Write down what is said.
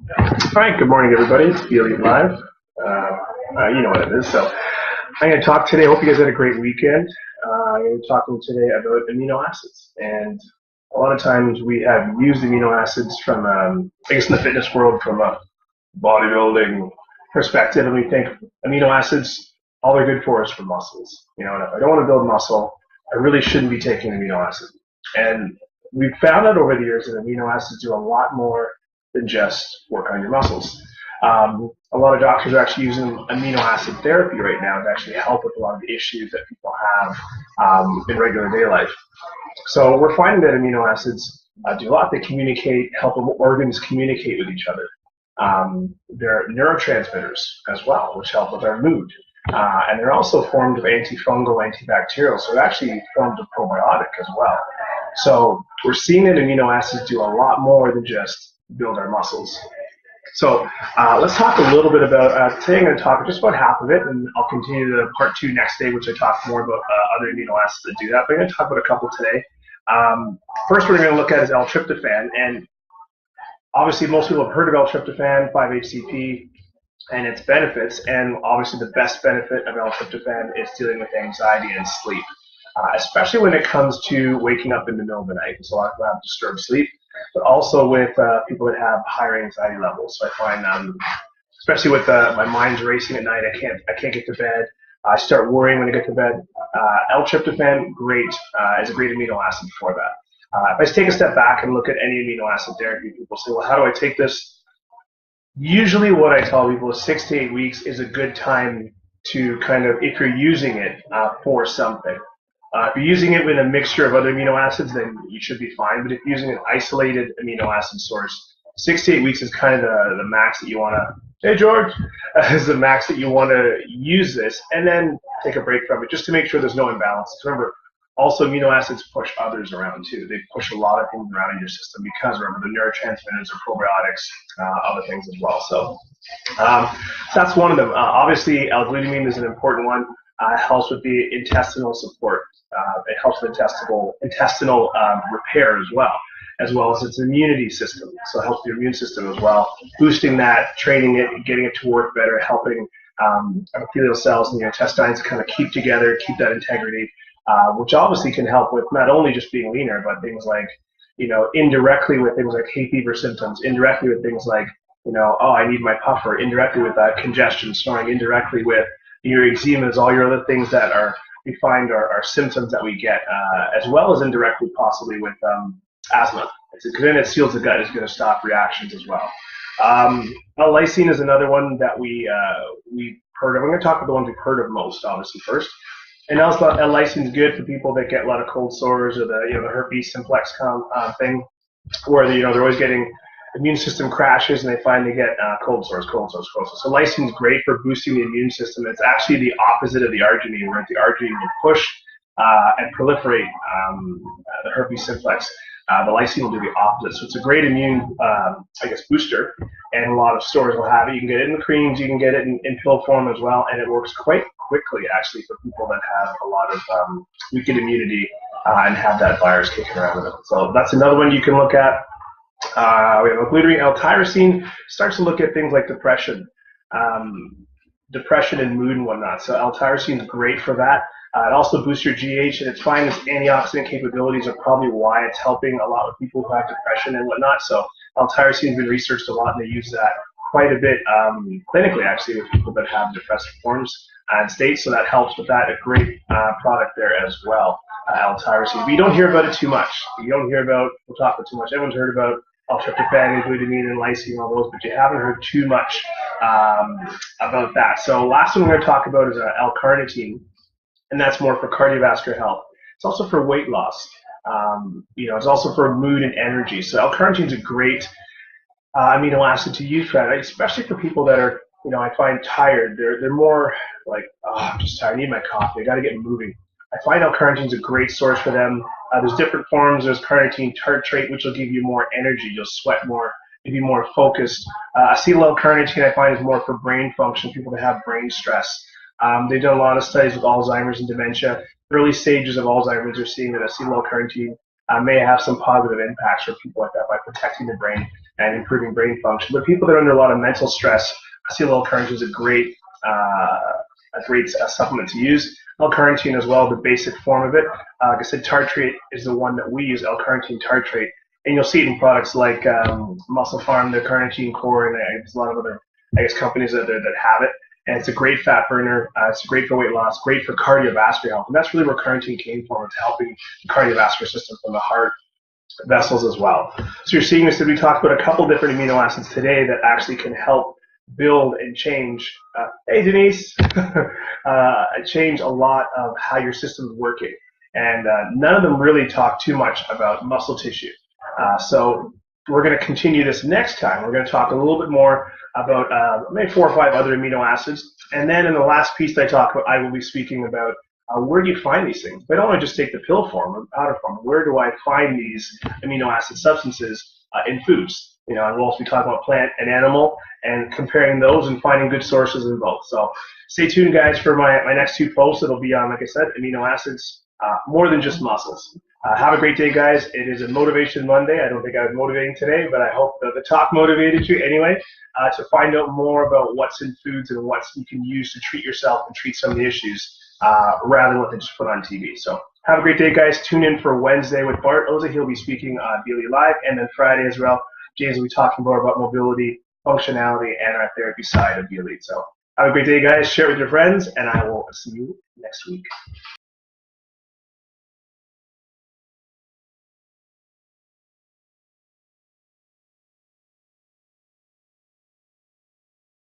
All right, good morning, everybody. It's BLE Live. You know what it is. So I'm going to talk today. I hope you guys had a great weekend. I'm going to be talking today about amino acids. And a lot of times we have used amino acids from, I guess in the fitness world, from a bodybuilding perspective, and we think amino acids, all they're good for is for muscles. And if I don't want to build muscle, I really shouldn't be taking amino acid. And we've found out over the years that amino acids do a lot more than just work on your muscles. A lot of doctors are actually using amino acid therapy right now to actually help with a lot of the issues that people have in regular day life. So we're finding that amino acids do a lot. They communicate, help organs communicate with each other. They're neurotransmitters as well, which help with our mood. And they're also formed of anti-fungal, anti-bacterial, so it actually forms a probiotic as well. So we're seeing that amino acids do a lot more than just build our muscles. So let's talk a little bit about, today I'm going to talk just about half of it, and I'll continue to part 2 next day, which I talk more about other amino acids that do that, but I'm going to talk about a couple today. First we're going to look at is L-tryptophan, and obviously most people have heard of L-tryptophan, 5-HTP, and its benefits, and obviously the best benefit of L-tryptophan is dealing with anxiety and sleep, especially when it comes to waking up in the middle of the night, because a lot of people have disturbed sleep, but also with people that have higher anxiety levels. So I find, especially with my mind's racing at night, I can't get to bed. I start worrying when I get to bed. L-tryptophan, is a great amino acid for that. If I take a step back and look at any amino acid therapy, people say, well, how do I take this? Usually what I tell people is 6 to 8 weeks is a good time to kind of, if you're using it for something. If you're using it with a mixture of other amino acids, then you should be fine. But if you're using an isolated amino acid source, 6 to 8 weeks is kind of the max that you want to, hey George, is the max that you want to use this, and then take a break from it just to make sure there's no imbalance. Remember, also amino acids push others around too. They push a lot of things around in your system because remember the neurotransmitters or probiotics, other things as well. So that's one of them. Obviously, L-Glutamine is an important one. It helps with the intestinal support. It helps with intestinal repair as well as its immunity system. So it helps your immune system as well, boosting that, training it, getting it to work better, helping epithelial cells in your intestines kind of keep together, keep that integrity, which obviously can help with not only just being leaner, but things like, indirectly with things like hay fever symptoms, indirectly with things like, oh, I need my puffer, indirectly with congestion, snoring, indirectly with your eczemas, all your other things that we find are symptoms that we get, as well as indirectly possibly with asthma. Because then it seals the gut, it's going to stop reactions as well. L-Lysine is another one that we've heard of. I'm going to talk about the ones we've heard of most, obviously, first. And also, L-Lysine is good for people that get a lot of cold sores or the herpes simplex thing, where they're always getting immune system crashes and they finally get cold sores. So lysine is great for boosting the immune system. It's actually the opposite of the arginine, where the arginine will push and proliferate the herpes simplex. The lysine will do the opposite. So it's a great immune, booster, and a lot of stores will have it. You can get it in the creams, you can get it in pill form as well, and it works quite quickly actually for people that have a lot of weakened immunity and have that virus kicking around with them. So that's another one you can look at. We have L-Glutamine. L-Tyrosine starts to look at things like depression and mood and whatnot. So L-Tyrosine is great for that. It also boosts your GH, and it's fine. Its antioxidant capabilities are probably why it's helping a lot of people who have depression and whatnot. So L-Tyrosine has been researched a lot, and they use that quite a bit clinically, actually, with people that have depressive forms and states. So that helps with that. A great product there as well, L-Tyrosine. But you don't hear about it too much. We'll talk about too much. Everyone's heard about L-tryptophan and glutamine and lysine, all those, but you haven't heard too much about that. So last one we're going to talk about is L-Carnitine, and that's more for cardiovascular health. It's also for weight loss. It's also for mood and energy. So L-Carnitine is a great amino acid to use for that, especially for people that are, I find tired. They're more like, oh, I'm just tired. I need my coffee. I got to get moving. I find L-Carnitine is a great source for them. There's different forms. There's carnitine tartrate, which will give you more energy. You'll sweat more. You'll be more focused. Acetyl L-carnitine I find is more for brain function, people that have brain stress. They've done a lot of studies with Alzheimer's and dementia. Early stages of Alzheimer's are seeing that acetyl L-carnitine may have some positive impacts for people like that by protecting the brain. and improving brain function. But people that are under a lot of mental stress, L-Carnitine is a great supplement to use. L-Carnitine as well, the basic form of it. Like I said, tartrate is the one that we use, L-Carnitine tartrate. And you'll see it in products like Muscle Farm, the Carnitine Core, and there's a lot of other, companies that have it. And it's a great fat burner. It's great for weight loss, great for cardiovascular health. And that's really where carnitine came from. It's helping the cardiovascular system from the heart, vessels as well. So you're seeing this, that we talked about a couple different amino acids today that actually can help build and change, hey Denise, change a lot of how your system's working. And none of them really talk too much about muscle tissue. So we're going to continue this next time. We're going to talk a little bit more about maybe 4 or 5 other amino acids. And then in the last piece that I talk about, I will be speaking about where do you find these things? I don't want to just take the pill form or powder form. Where do I find these amino acid substances in foods? And we'll also be talking about plant and animal and comparing those and finding good sources in both. So stay tuned, guys, for my next 2 posts. It'll be on, like I said, amino acids, more than just muscles. Have a great day, guys. It is a Motivation Monday. I don't think I was motivating today, but I hope that the talk motivated you anyway to find out more about what's in foods and what you can use to treat yourself and treat some of the issues rather than what they just put on TV. So have a great day, guys. Tune in for Wednesday with Bart Oza. He'll be speaking on Daily Live, and then Friday as well. James will be talking more about mobility, functionality, and our therapy side of the elite. So have a great day, guys. Share it with your friends, and I will see you next week.